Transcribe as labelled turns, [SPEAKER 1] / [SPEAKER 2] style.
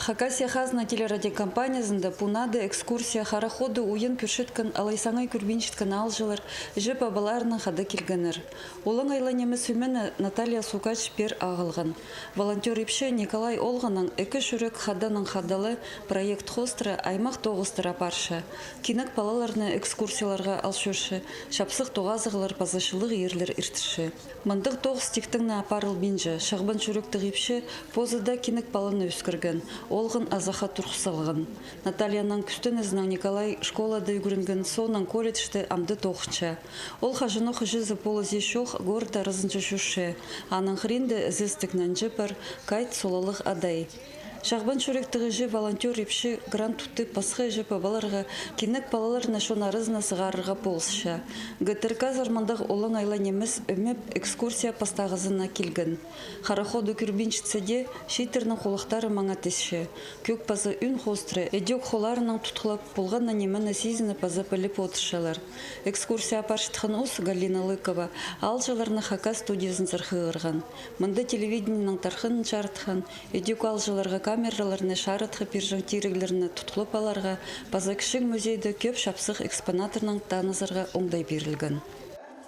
[SPEAKER 1] Хакасия Хазна телерадиокомпаниясында пунады экскурсия хараходы уйын пүршіткін алайсаңай күрбиншіткін алжылыр, жіп абаларының хады келгенір. Олың айланемі сөмені Наталья Сукач пер ағылған. Волонтер ипші Николай Олғаның екі жүрек хаданың хадалы проект хостры аймақ тоғыстыра паршы. Кинік балаларны экскурсияларға алшыршы, шапсық тоғазығылар пазашылық ерлер иртіші. Мындық тоғыз тектіңні апарыл бинжі, шағбан жүректі ғипші позыда кинік баланы өскірген. Олғын азаха тұрқсылған. Натальяның күстін ізінің Николай школада үгірінген сонын колледжді амды тоқча. Ол хажыны хыжызы полызе шоқ горда рызынчы шүші. Аның хринді ізістікнен жіпір кайт солалық адай. Шағбан шөректігі жі волонтер епші грант тұтты пасқы жі пабаларға кенік балаларына шона рызына сығарырға болсыша. ГТРК зармандық олың айла неміз өміп экскурсия пастағызына келген. Хараходы күрбинчітседе шейтерінің қолықтары маңа тесші. Көк пазы үн хостры, әдек холарының тұтқылап болғанна немені сезіні пазы піліп отыршалар. Экскурсия апаршытқын осы Галина Лыкова алжаларына хака студиясын зырхығырған. Мұнда телевидениенің тархын чартқан, әдек алжаларға камераларны шарытқы пержің тиріглеріні тұтқылып аларға база кішік музейді көп шапсық экспонаторның танызырға оңдай берілген.